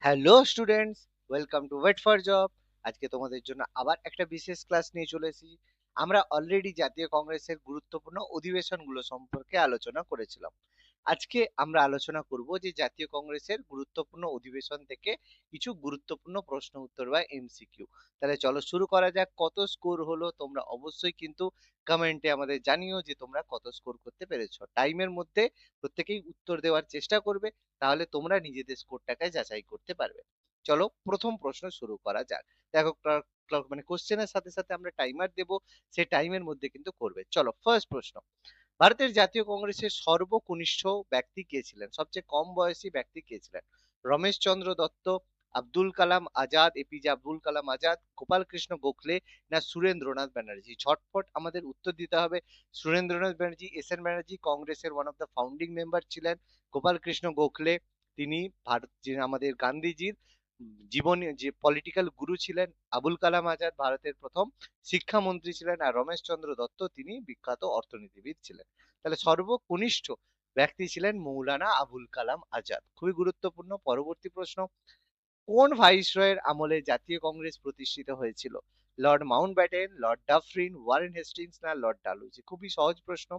Hello students, welcome to wait for job. আজকে তোমাদের জন্য আবার একটা বিশেষ ক্লাস নিয়ে চলে এসেছি। আমরা অলরেডি জাতীয় কংগ্রেসের গুরুত্বপূর্ণ অধিবেশনগুলো সম্পর্কে আলোচনা করেছিলাম। আজকে আমরা আলোচনা করব যে জাতীয় কংগ্রেসের গুরুত্বপূর্ণ অধিবেশন থেকে কিছু গুরুত্বপূর্ণ প্রশ্ন উত্তর বা এমসিকিউ। তাহলে চলো শুরু করা যাক। কত স্কোর হলো তোমরা অবশ্যই কিন্তু কমেন্টে আমাদের জানিও যে তোমরা কত স্কোর করতে পেরেছো। টাইমের মধ্যে প্রত্যেকেই উত্তর দেওয়ার চেষ্টা করবে, তাহলে তোমরা নিজেদের স্কোরটাকে যাচাই করতে পারবে। চলো প্রথম প্রশ্ন শুরু করা যাক। দেখো মানে কোশ্চেনের সাথে সাথে আমরা টাইমার দেব, সেই টাইমের মধ্যে কিন্তু করবে। চলো ফার্স্ট প্রশ্ন, ভারতের জাতীয় কংগ্রেসের সর্বকনিষ্ঠ ব্যক্তি কে ছিলেন? সবচেয়ে কম বয়সী ব্যক্তি কে ছিলেন? রমেশ চন্দ্র দত্ত, আব্দুল কালাম আজাদ, এপিজে আব্দুল কালাম আজাদ, গোপাল কৃষ্ণ গোখলে, না সুরেন্দ্রনাথ ব্যানার্জি? ঝটপট আমাদের উত্তর দিতে হবে। সুরেন্দ্রনাথ ব্যানার্জি, এস এন ব্যানার্জি কংগ্রেসের one of the founding member ছিলেন। গোপাল কৃষ্ণ গোখলে, তিনি ভারত যে আমাদের গান্ধীজির জীবনী যে পলিটিক্যাল গুরু ছিলেন। আবুল কালাম আজাদ ভারতের প্রথম শিক্ষামন্ত্রী ছিলেন। আর রমেশ চন্দ্র দত্ত তিনি বিখ্যাত অর্থনীতিবিদ ছিলেন। তাহলে সর্বকনিষ্ঠ ব্যক্তি ছিলেন মৌলানা আবুল কালাম আজাদ। খুবই গুরুত্বপূর্ণ। পরবর্তী প্রশ্ন, কোন ভাইসরয়ের আমলে জাতীয় কংগ্রেস প্রতিষ্ঠিত হয়েছিল? Lord Mountbatten, Lord Dufferin, Warren Hastings, না লর্ড ডালহৌসি? খুবই সহজ প্রশ্ন।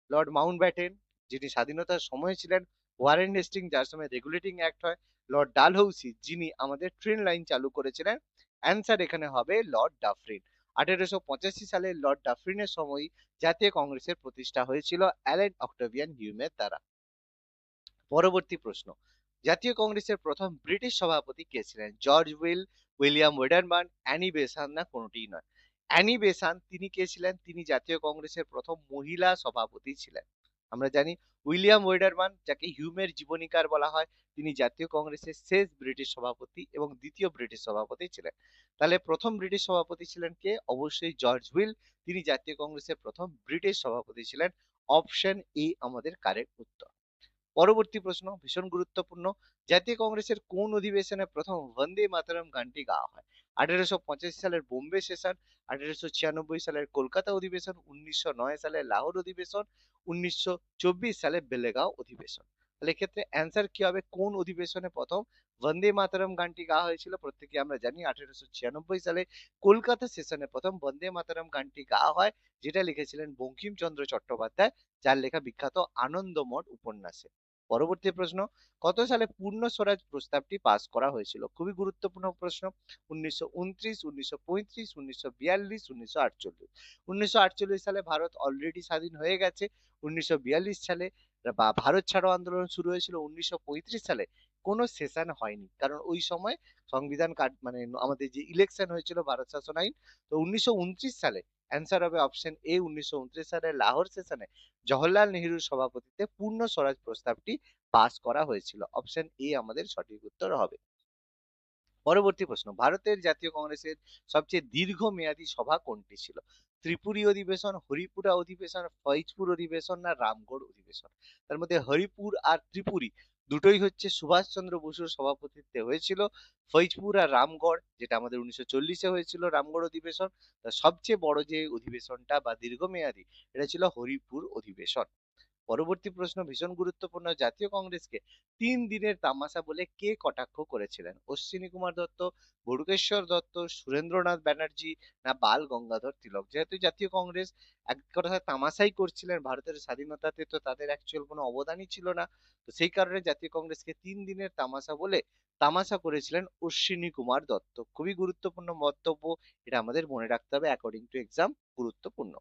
লর্ড মাউন্টব্যাটেন, যিনি স্বাধীনতার সময় ছিলেন। ওয়ারেন হেস্টিং, যার সময় রেগুলেটিং অ্যাক্ট হয়। লর্ড ডালহৌসি, যিনি আমাদের ট্রেন লাইন চালু করেছিলেন। অ্যান্সার এখানে হবে লর্ড ডাফরিন। 1885 সালে লর্ড ডাফরিনের সময় জাতীয় কংগ্রেসের প্রতিষ্ঠা হয়েছিল অ্যালেন অক্টাভিয়ান হিউমের দ্বারা। পরবর্তী প্রশ্ন, জাতীয় কংগ্রেসের প্রথম ব্রিটিশ সভাপতি কে ছিলেন? George William Wedderburn, Annie Besant, না কোনোটিই নয়? অ্যানি বেসান্ট তিনি কে ছিলেন? তিনি জাতীয় কংগ্রেসের প্রথম মহিলা সভাপতি ছিলেন। আমরা জানি উইলিয়াম ওয়েডারবার্ন, যাকে হিউমের জীবনীকার বলা হয়, তিনি জাতীয় কংগ্রেসের শেষ ব্রিটিশ সভাপতি এবং দ্বিতীয় ব্রিটিশ সভাপতি ছিলেন। তাহলে প্রথম ব্রিটিশ সভাপতি ছিলেন কে? অবশ্যই জর্জ তিনি জাতীয় কংগ্রেসের প্রথম ব্রিটিশ সভাপতি ছিলেন। অপশন এ আমাদের কারেক্ট উত্তর। পরবর্তী প্রশ্ন ভীষণ গুরুত্বপূর্ণ, জাতীয় কংগ্রেসের কোন অধিবেশনে প্রথম বন্দে মাতরম গানটি গাওয়া হয়? 1885 সালের বোম্বে সেশন, 1896 সালের কলকাতা অধিবেশন, 1909 সালের লাহোর অধিবেশন, 1924 সালের বেলেগাঁও অধিবেশন? তাহলে এক্ষেত্রে অ্যান্সার কি হবে? কোন অধিবেশনে প্রথম বন্দে মাতরম গানটি গাওয়া হয়েছিল? প্রত্যেকে আমরা জানি 1896 সালে কলকাতা সেশনে প্রথম বন্দে মাতরম গানটি গাওয়া হয়, যেটা লিখেছিলেন বঙ্কিমচন্দ্র চট্টোপাধ্যায়, যার লেখা বিখ্যাত আনন্দমঠ উপন্যাসে। পরবর্তী প্রশ্ন, কত সালে পূর্ণ স্বরাজ প্রস্তাবটি পাস করা হয়েছিল? খুবই গুরুত্বপূর্ণ প্রশ্ন। 1929, 1935, 1942, 1948? 1948 সালে ভারত অলরেডি স্বাধীন হয়ে গেছে। 1942 সালে বা ভারত ছাড়ো আন্দোলন শুরু হয়েছিল। 1935 সালে কোনো সেশন হয়নি, কারণ ওই সময় সংবিধান মানে আমাদের যে ইলেকশন হয়েছিল ভারত শাসন আইন। তো 1929 সালে অ্যান্সার হবে অপশন এ। 1929 সালে লাহোর সেশনে জওহরলাল নেহরুর সভাপতিত্বে পূর্ণ স্বরাজ প্রস্তাবটি পাস করা হয়েছিল। অপশন এ আমাদের সঠিক উত্তর হবে। পরবর্তী প্রশ্ন, ভারতের জাতীয় কংগ্রেসের সবচেয়ে দীর্ঘমেয়াদী সভা কোনটি ছিল? ত্রিপুরী অধিবেশন, হরিপুরা অধিবেশন, ফৈজপুর অধিবেশন, না রামগড় অধিবেশন? তার মধ্যে হরিপুর আর ত্রিপুরী দুটোই হচ্ছে সুভাষচন্দ্র বসুর সভাপতিত্বে হয়েছিল। ফৈজপুর আর রামগড়, যেটা আমাদের 1940-এ হয়েছিল রামগড় অধিবেশন, তার সবচেয়ে বড় যে অধিবেশনটা বা দীর্ঘমেয়াদী, এটা ছিল হরিপুর অধিবেশন। পরবর্তী প্রশ্ন ভীষণ গুরুত্বপূর্ণ, জাতীয় কংগ্রেসকে 3 দিনের তামাশা বলে কে কটাক্ষ করেছিলেন? অশ্বিনী কুমার দত্ত, বড়ুকেশ্বর দত্ত, সুরেন্দ্রনাথ ব্যানার্জি, না বাল গঙ্গাধর তিলক? যেহেতু জাতীয় কংগ্রেস এক কথায় তামাশাই করছিলেন ভারতের স্বাধীনতাতে, তো তাদের অ্যাকচুয়াল কোনো অবদানই ছিল না। তো সেই কারণে জাতীয় কংগ্রেসকে 3 দিনের তামাশা বলে তামাশা করেছিলেন অশ্বিনী কুমার দত্ত। খুবই গুরুত্বপূর্ণ মন্তব্য, এটা আমাদের মনে রাখতে হবে, অ্যাকর্ডিং টু এক্সাম গুরুত্বপূর্ণ।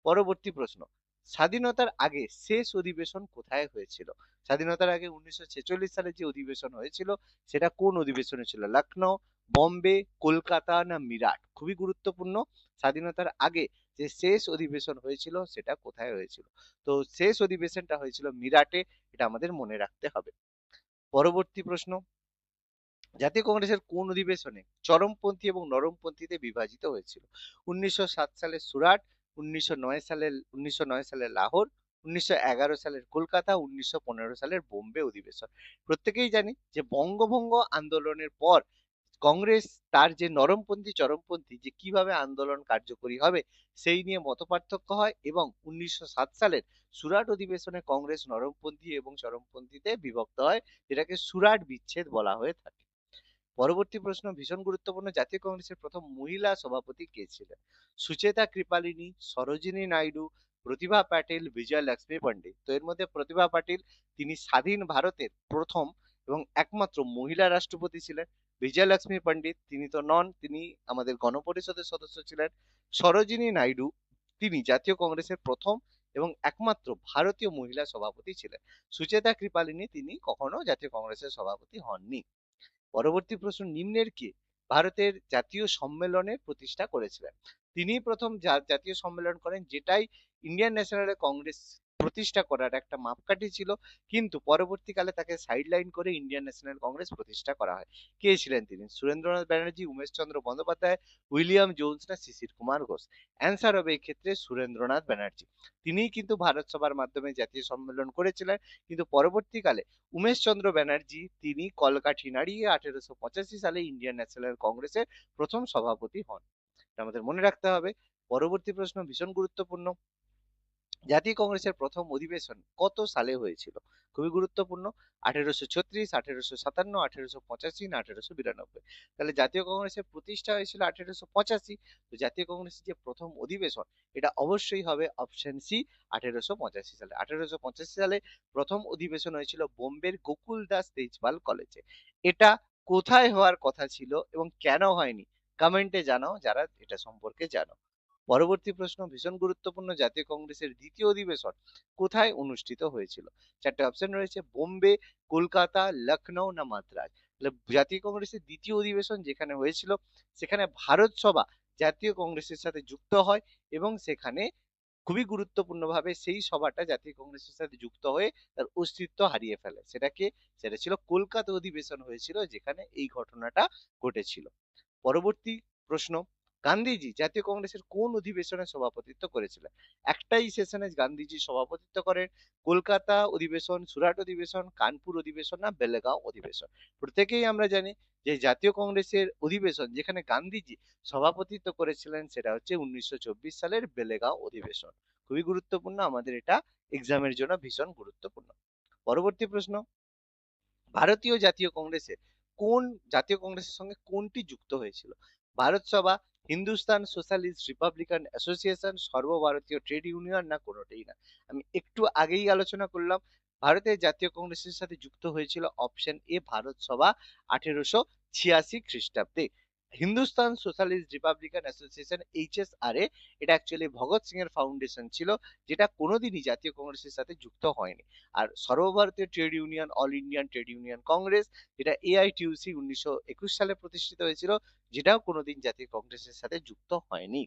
পরবর্তী প্রশ্ন, স্বাধীনতার আগে শেষ অধিবেশন কোথায় হয়েছিল? স্বাধীনতার আগে 1946 সালে যে অধিবেশন হয়েছিল, সেটা কোন অধিবেশনে ছিল? লখনৌ, বম্বে, কলকাতা, না মিরাট? খুবই গুরুত্বপূর্ণ। স্বাধীনতার আগে যে শেষ অধিবেশন হয়েছিল সেটা কোথায় হয়েছিল? তো শেষ অধিবেশনটা হয়েছিল মিরাটে, এটা আমাদের মনে রাখতে হবে। পরবর্তী প্রশ্ন, জাতীয় কংগ্রেসের কোন অধিবেশনে চরমপন্থী এবং নরমপন্থীতে বিভাজিত হয়েছিল? 1907 সালে সুরাট, 1909 সালের লাহোর, 1911 সালের কলকাতা, 1915 সালের বোম্বে অধিবেশন? প্রত্যেকেই জানি যে বঙ্গভঙ্গ আন্দোলনের পর কংগ্রেস তার যে নরমপন্থী চরমপন্থী যে কিভাবে আন্দোলন কার্যকরী হবে সেই নিয়ে মতপার্থক্য হয়, এবং 1907 সালের সুরাট অধিবেশনে কংগ্রেস নরমপন্থী এবং চরমপন্থীতে বিভক্ত হয়, যেটাকে সুরাট বিচ্ছেদ বলা হয়ে থাকে। পরবর্তী প্রশ্ন ভীষণ গুরুত্বপূর্ণ, জাতীয় কংগ্রেসের প্রথম মহিলা সভাপতি কে ছিলেন? সুচেতা কৃপালিনী, সরোজিনী নাইডু, প্রতিভা পাটিল, বিজয়া লক্ষ্মী পণ্ডিত। তো এর মধ্যে প্রতিভা পাটিল, তিনি স্বাধীন ভারতের প্রথম এবং একমাত্র মহিলা রাষ্ট্রপতি ছিলেন। বিজয়া লক্ষ্মী পণ্ডিত তিনি তো নন, তিনি আমাদের গণপরিষদের সদস্য ছিলেন। সরোজিনী নাইডু, তিনি জাতীয় কংগ্রেসের প্রথম এবং একমাত্র ভারতীয় মহিলা সভাপতি ছিলেন। সুচেতা কৃপালিনী, তিনি কখনো জাতীয় কংগ্রেসের সভাপতি হননি। পরবর্তী প্রশ্ন, নিম্নের কে ভারতের জাতীয় সম্মেলনের প্রতিষ্ঠা করেছিলেন? তিনি প্রথম জাতীয় সম্মেলন করেন, যেটাই ইন্ডিয়ান ন্যাশনাল কংগ্রেস প্রতিষ্ঠা করার একটা মাপকাঠি ছিল, কিন্তু পরবর্তীকালে তাকে সাইডলাইন করে ইন্ডিয়ান ন্যাশনাল কংগ্রেস প্রতিষ্ঠা করা হয়। কে ছিলেন তিনি? সুরেন্দ্রনাথ ব্যানার্জি, উমেশ চন্দ্র বন্দ্যোপাধ্যায়, উইলিয়াম জোন্স না শিশির কুমার ঘোষ? অ্যান্সার হবে এই ক্ষেত্রে সুরেন্দ্রনাথ ব্যানার্জি। তিনিই কিন্তু ভারত সভার মাধ্যমে জাতীয় সম্মেলন করেছিলেন, কিন্তু পরবর্তীকালে উমেশ চন্দ্র ব্যানার্জি, তিনি কলকাঠি নাড়িয়ে 1885 সালে ইন্ডিয়ান ন্যাশনাল কংগ্রেসের প্রথম সভাপতি হন। এটা আমাদের মনে রাখতে হবে। পরবর্তী প্রশ্ন ভীষণ গুরুত্বপূর্ণ, জাতীয় কংগ্রেসের প্রথম অধিবেশন কত সালে হয়েছিল? খুবই গুরুত্বপূর্ণ। 1836, 1857, 1885 না 1892? তাহলে জাতীয় কংগ্রেসের প্রতিষ্ঠা হয়েছিল 1885। তো জাতীয় কংগ্রেসের যে প্রথম অধিবেশন, এটা অবশ্যই হবে অপশন সি, 1885 সালে। 1885 সালে প্রথম অধিবেশন হয়েছিল বোম্বের গোকুল দাস তেজপাল কলেজে। এটা কোথায় হওয়ার কথা ছিল এবং কেন হয়নি, কমেন্টে জানাও যারা এটা সম্পর্কে জানো। পরবর্তী প্রশ্ন ভীষণ গুরুত্বপূর্ণ, জাতীয় কংগ্রেসের দ্বিতীয় অধিবেশন কোথায় অনুষ্ঠিত হয়েছিল? চারটে অপশন রয়েছে, বোম্বে, কলকাতা, লখনৌ না মাদ্রাজ? তাহলে জাতীয় কংগ্রেসের দ্বিতীয় অধিবেশন যেখানে হয়েছিল, সেখানে ভারত সভা জাতীয় কংগ্রেসের সাথে যুক্ত হয় এবং সেখানে খুবই গুরুত্বপূর্ণভাবে সেই সভাটা জাতীয় কংগ্রেসের সাথে যুক্ত হয়ে তার অস্তিত্ব হারিয়ে ফেলে। সেটা ছিল কলকাতা অধিবেশন হয়েছিল, যেখানে এই ঘটনাটা ঘটেছিল। পরবর্তী প্রশ্ন, গান্ধীজি জাতীয় কংগ্রেসের কোন অধিবেশনে সভাপতিত্ব করেছিলেন? একটাই সেশনে গান্ধীজি সভাপতিত্ব করেন, কলকাতা অধিবেশন, সুরাট অধিবেশন, কানপুর অধিবেশন না বেলগাঁও অধিবেশন? প্রত্যেকেই আমরা জানি যে জাতীয় কংগ্রেসের অধিবেশন যেখানে গান্ধীজি সভাপতিত্ব করেছিলেন, সেটা হচ্ছে 1924 সালের বেলেগাঁও অধিবেশন। খুবই গুরুত্বপূর্ণ, আমাদের এটা এক্সামের জন্য ভীষণ গুরুত্বপূর্ণ। পরবর্তী প্রশ্ন, ভারতীয় জাতীয় কংগ্রেসের কোন জাতীয় কংগ্রেসের সঙ্গে কোনটি যুক্ত হয়েছিল? ভারত সভা, হিন্দুস্তান সোশ্যালিস্ট রিপাবলিকান অ্যাসোসিয়েশন, সর্বভারতীয় ট্রেড ইউনিয়ন না কোনোটাই না? আমি একটু আগেই আলোচনা করলাম, ভারতের জাতীয় কংগ্রেসের সাথে যুক্ত হয়েছিল অপশন এ ভারত সভা 1886 খ্রিস্টাব্দে। Hindustan socialist Republican association, HSRA, এটা অ্যাকচুয়ালি ভগৎ সিং এর ফাউন্ডেশন ছিল, যেটা কোনোদিনই জাতীয় কংগ্রেসের সাথে যুক্ত হয়নি। আর সর্বভারতীয় trade union, all Indian trade union Congress, যেটা AITUC 1921 সালে প্রতিষ্ঠিত হয়েছিল, যেটাও কোনোদিন জাতীয় কংগ্রেসের সাথে যুক্ত হয়নি।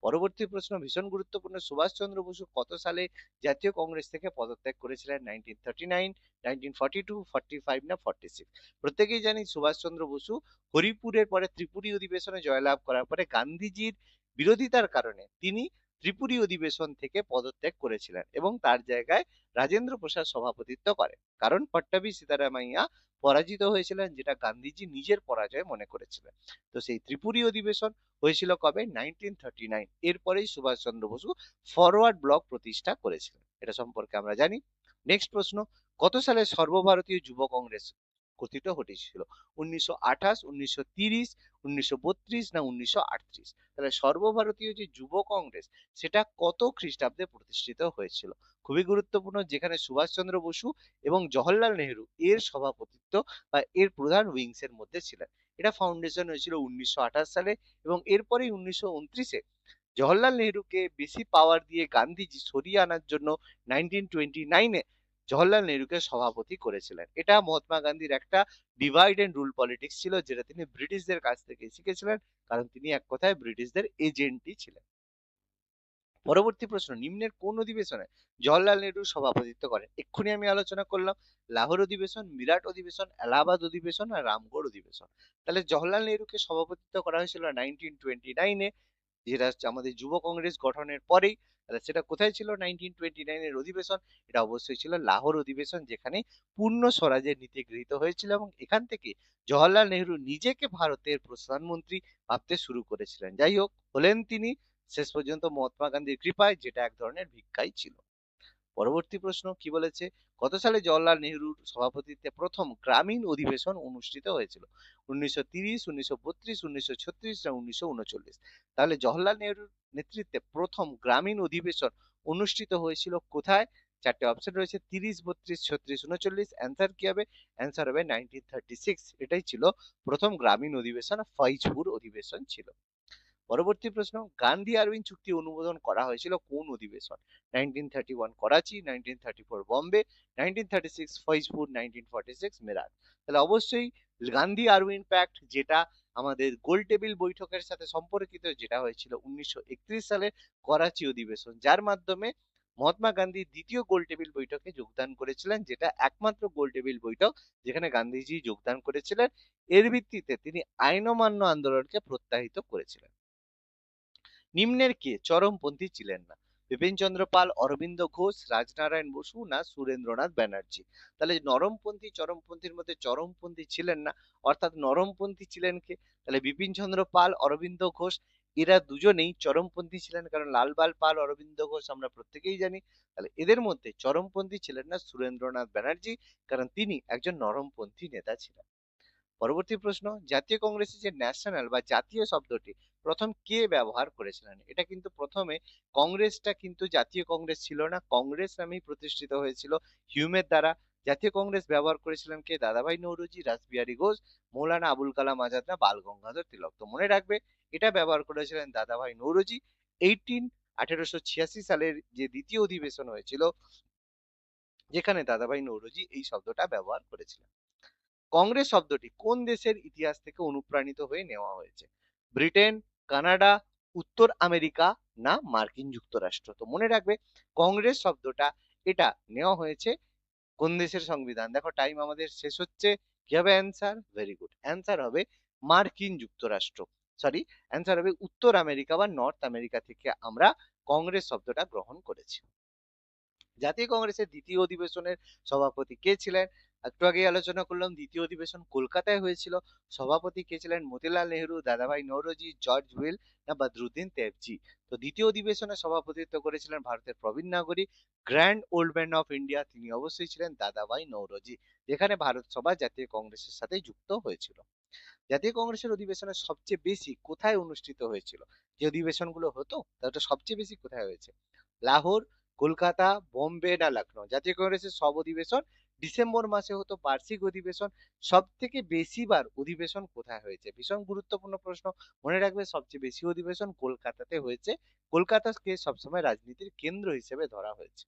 পরবর্তী প্রশ্ন ভীষণ গুরুত্বপূর্ণ, সুভাষচন্দ্র বসু কত সালে জাতীয় কংগ্রেস থেকে পদত্যাগ করেছিলেন? 1939, 1942, 45 না 46? প্রত্যেকেই জানি সুভাষচন্দ্র বসু হরিপুরের পরে ত্রিপুরী অধিবেশনে জয়লাভ করার পরে গান্ধীজির বিরোধিতার কারণে তিনি ত্রিপুরী অধিবেশন থেকে পদত্যাগ করেছিলেন এবং তার জায়গায় রাজেন্দ্র প্রসাদ সভাপতিত্ব করেন, কারণ পট্টাভি সীতারামাইয়া পরাজিত হয়েছিলেন, যেটা গান্ধীজি নিজের পরাজয় মনে করেছিলেন। তো সেই ত্রিপুরী অধিবেশন হয়েছিল কবে? 1939। এরপরেই সুভাষচন্দ্র বসু ফরওয়ার্ড ব্লক প্রতিষ্ঠা করেছিলেন, এটা সম্পর্কে আমরা জানি। নেক্সট প্রশ্ন, কত সালে সর্বভারতীয় যুব কংগ্রেস গঠিত হয়েছিল? 1928, 1930, 1932 না 1938? তাহলে সর্বভারতীয় যে যুব কংগ্রেস, সেটা কত খ্রিস্টাব্দে প্রতিষ্ঠিত হয়েছিল? খুবই গুরুত্বপূর্ণ, যেখানে সুভাষচন্দ্র বসু এবং জওহরলাল নেহেরু এর সভাপতিত্ব বা এর প্রধান উইংস এর মধ্যে ছিলেন। এটা ফাউন্ডেশন হয়েছিল 1928 সালে এবং এরপরেই 1929-এ জওহরলাল নেহেরুকে বেশি পাওয়ার দিয়ে গান্ধীজি সরিয়ে আনার জন্য 1929-এ জওহরলাল নেহেরুকে সভাপতি করেছিলেন। এটা মহাত্মা গান্ধীর একটা ডিভাইড এন্ড রুল পলিটিক্স ছিল, যেটা তিনি ব্রিটিশদের কাছ থেকে শিখেছিলেন, কারণ তিনি এক কথায় ব্রিটিশদের এজেন্টই ছিলেন। পরবর্তী প্রশ্ন, নিম্নের কোন অধিবেশনে জওহরলাল নেহেরু সভাপতিত্ব করেন? এক্ষুনি আমি আলোচনা করলাম, লাহোর অধিবেশন, মিরাট অধিবেশন, এলাহাবাদ অধিবেশন আর রামগড় অধিবেশন? তাহলে জওহরলাল নেহেরুকে সভাপতিত্ব করা হয়েছিল 1929-এ, যেটা হচ্ছে আমাদের যুব কংগ্রেস গঠনের পরেই। তাহলে সেটা কোথায় ছিল 1929-এর অধিবেশন? এটা অবশ্যই ছিল লাহোর অধিবেশন, যেখানে পূর্ণ স্বরাজের নীতি গৃহীত হয়েছিল এবং এখান থেকে জওহরলাল নেহেরু নিজেকে ভারতের প্রধানমন্ত্রী ভাবতে শুরু করেছিলেন। যাই হোক, হলেন তিনি শেষ পর্যন্ত মহাত্মা গান্ধীর কৃপায়, যেটা এক ধরনের ভিক্ষাই ছিল। পরবর্তী প্রশ্ন কি বলেছে, কত সালে জওহরলাল নেহরুর সভাপতিত্বে প্রথম গ্রামীণ অধিবেশন অনুষ্ঠিত হয়েছিল? 1930, 1932, 1936 না 1939? তাহলে জওহরলাল নেহরুর নেতৃত্বে প্রথম গ্রামীণ অধিবেশন অনুষ্ঠিত হয়েছিল কোথায়? চারটে অপশন রয়েছে, 30, 32, 36, 39। অ্যান্সার কি হবে? অ্যান্সার হবে 1936। এটাই ছিল প্রথম গ্রামীণ অধিবেশন, ফৈজপুর অধিবেশন ছিল। পরবর্তী প্রশ্ন, গান্ধী আরউইন চুক্তি অনুমোদন করা হয়েছিল কোন অধিবেশন? 1931 করাচি, 1934 বম্বে, 1936 ফৈজপুর, 1946 মেরাট। তাহলে অবশ্যই গান্ধী আরউইন প্যাক্ট, যেটা আমাদের গোল টেবিল বৈঠকের সাথে সম্পর্কিত, যেটা হয়েছিল 1931 সালে করাচি অধিবেশন, যার মাধ্যমে মহাত্মা গান্ধী দ্বিতীয় গোল টেবিল বৈঠকে যোগদান করেছিলেন, যেটা একমাত্র গোল টেবিল বৈঠক যেখানে গান্ধীজি যোগদান করেছিলেন। এর ভিত্তিতে তিনি আইন অমান্য আন্দোলনকে প্রত্যাহিত করেছিলেন। নিম্নের কে চরমপন্থী ছিলেন না? বিপিন চন্দ্র পাল, অরবিন্দ ঘোষ, রাজনারায়ণ বসু না সুরেন্দ্রনাথ ব্যানার্জি? তাহলে নরমপন্থী চরমপন্থীর মধ্যে চরমপন্থী ছিলেন না, অর্থাৎ নরমপন্থী ছিলেন কে? তাহলে বিপিন চন্দ্র পাল, অরবিন্দ ঘোষ, এরা দুজনেই চরমপন্থী ছিলেন, কারণ লালবাল পাল, অরবিন্দ ঘোষ আমরা প্রত্যেকেই জানি। তাহলে এদের মধ্যে চরমপন্থী ছিলেন না সুরেন্দ্রনাথ ব্যানার্জি, কারণ তিনি একজন নরমপন্থী নেতা ছিলেন। পরবর্তী প্রশ্ন, জাতীয় কংগ্রেসে যে ন্যাশনাল বা জাতীয় শব্দটি প্রথম কে ব্যবহার করেছিলেন? এটা কিন্তু প্রথমে কংগ্রেসটা কিন্তু জাতীয় কংগ্রেস ছিল না, কংগ্রেস নামেই প্রতিষ্ঠিত হয়েছিল হিউমের দ্বারা। জাতীয় কংগ্রেস ব্যবহার করেছিলেন কে? দাদাভাই নৌরোজি, রাসবিহারী ঘোষ, মৌলানা আবুল কালাম আজাদ না বাল গঙ্গাধর তিলক? তো মনে রাখবে, এটা ব্যবহার করেছিলেন দাদাভাই নৌরোজি। 1886 সালের যে দ্বিতীয় অধিবেশন হয়েছিল, যেখানে দাদাভাই নৌরোজি এই শব্দটা ব্যবহার করেছিলেন। কংগ্রেস শব্দটি কোন দেশের ইতিহাস থেকে অনুপ্রাণিত হয়ে নেওয়া হয়েছে? ব্রিটেন, কানাডা, উত্তর আমেরিকা না মার্কিন যুক্তরাষ্ট্র? তো মনে রাখবে, কংগ্রেস শব্দটা এটা নেওয়া হয়েছে কোন দেশের সংবিধান? দেখো টাইম আমাদের শেষ হচ্ছে। কি হবে অ্যান্সার? ভেরি গুড, অ্যান্সার হবে মার্কিন যুক্তরাষ্ট্র, সরি, অ্যান্সার হবে উত্তর আমেরিকা বা নর্থ আমেরিকা থেকে আমরা কংগ্রেস শব্দটা গ্রহণ করেছি। জাতীয় কংগ্রেসের দ্বিতীয় অধিবেশনের সভাপতি কে ছিলেন? একটু আগে আলোচনা করলাম, দ্বিতীয় অধিবেশন কলকাতায় হয়েছিল। সভাপতি কে ছিলেন? মতিলাল নেহরু, দাদাভাই নৌরোজি, জর্জ হুইল না বদরুদ্দিন তেবজি? তো দ্বিতীয় অধিবেশনে সভাপতিত্ব করেছিলেন ভারতের প্রবীণ নাগরিক, grand old man of India, তিনি অবশ্যই ছিলেন দাদাভাই নৌরোজি, যেখানে ভারত সভা জাতীয় কংগ্রেসের সাথে যুক্ত হয়েছিল। জাতীয় কংগ্রেসের অধিবেশনে সবচেয়ে বেশি কোথায় অনুষ্ঠিত হয়েছিল? যে অধিবেশনগুলো হতো তাতে সবচেয়ে বেশি কোথায় হয়েছে? লাহোর, কলকাতা, বোম্বে না লখনউ? জাতীয় কংগ্রেসের সব অধিবেশন ডিসেম্বর মাসে হতো, বার্ষিক অধিবেশন। সব থেকে বেশি বার অধিবেশন কোথায় হয়েছে? ভীষণ গুরুত্বপূর্ণ প্রশ্ন। মনে রাখবে, সবচেয়ে বেশি অধিবেশন কলকাতাতে হয়েছে। কলকাতাকে সবসময় রাজনীতির কেন্দ্র হিসেবে ধরা হয়েছে।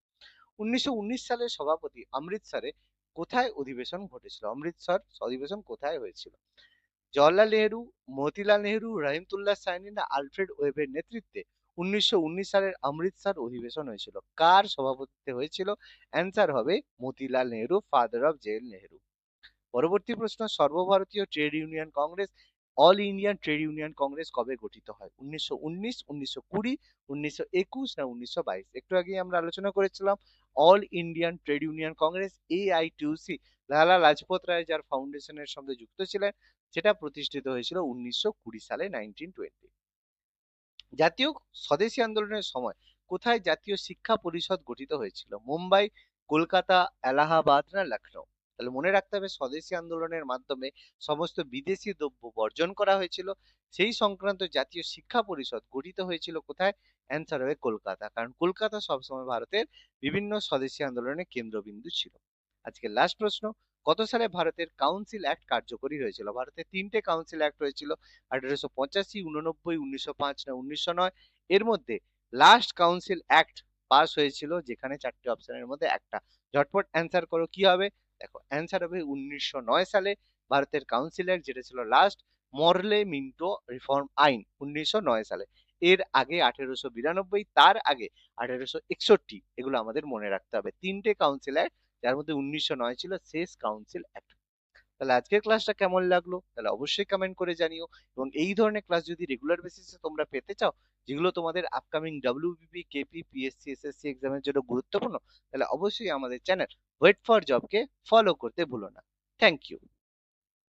1919 সালের সভাপতি অমৃতসরে কোথায় অধিবেশন ঘটেছিল? অমৃতসর অধিবেশন কোথায় হয়েছিল? জওহরলাল নেহেরু, মতিলাল নেহেরু, রহিমতুল্লাহ সাইনি না আলফ্রেড ওয়েবের নেতৃত্বে 1919 সালের অমৃতসর অধিবেশন হয়েছিল? কার সভাপতিত্বে হয়েছিল? অ্যান্সার হবে মতিলাল নেহেরু, ফাদার অফ জেল নেহেরু। পরবর্তী প্রশ্ন, সর্বভারতীয় trade union congress, all Indian trade union congress কবে গঠিত হয়? 1919, 1920, 1921 না 1922? একটু আগে আমরা আলোচনা করেছিলাম all Indian trade union Congress, AITUC, Lala Lajpat Rai যার ফাউন্ডেশনের সঙ্গে যুক্ত ছিলেন, যেটা প্রতিষ্ঠিত হয়েছিল 1920 সালে, 1920। জাতীয় স্বদেশী আন্দোলনের সময় কোথায় জাতীয় শিক্ষা পরিষদ গঠিত হয়েছিল? মুম্বাই, কলকাতা, এলাহাবাদ না লখনউ? তাহলে মনে রাখতে হবে, স্বদেশী আন্দোলনের মাধ্যমে সমস্ত বিদেশি দ্রব্য বর্জন করা হয়েছিল। সেই সংক্রান্ত জাতীয় শিক্ষা পরিষদ গঠিত হয়েছিল কোথায়? অ্যান্সার হবে কলকাতা, কারণ কলকাতা সবসময় ভারতের বিভিন্ন স্বদেশী আন্দোলনের কেন্দ্রবিন্দু ছিল। আজকে লাস্ট প্রশ্ন, কত সালে ভারতের কাউন্সিল অ্যাক্ট কার্যকরী হয়েছিল? ভারতের তিনটে কাউন্সিল অ্যাক্ট হয়েছিল, 1885, 89, 1905 না 1909? এর মধ্যে লাস্ট কাউন্সিল অ্যাক্ট পাস হয়েছিল, যেখানে চারটে অপশনের মধ্যে একটা। ঝটপট অ্যান্সার করো, কি হবে? দেখো অ্যান্সার হবে 1909 সালে ভারতের কাউন্সিল অ্যাক্ট, যেটা ছিল লাস্ট। মরলে মিন্টো রিফর্ম আইন 1909 সালে। এর আগে 1892, তার আগে 1861, এগুলো আমাদের মনে রাখতে হবে। তিনটে কাউন্সিল অ্যাক্ট, যার মধ্যে 1909 ছিল শেষ কাউন্সিল অ্যাক্ট। তাহলে আজকের ক্লাসটা কেমন লাগলো তাহলে অবশ্যই কমেন্ট করে জানিও। এবং এই ধরনের ক্লাস যদি রেগুলার বেসিসে তোমরা পেতে চাও, যেগুলো তোমাদের upcoming WBP, KP, PSC, SSC এক্সামের জন্য গুরুত্বপূর্ণ, তাহলে অবশ্যই আমাদের চ্যানেল ওয়েট ফর জবকে ফলো করতে ভুলো না। Thank you.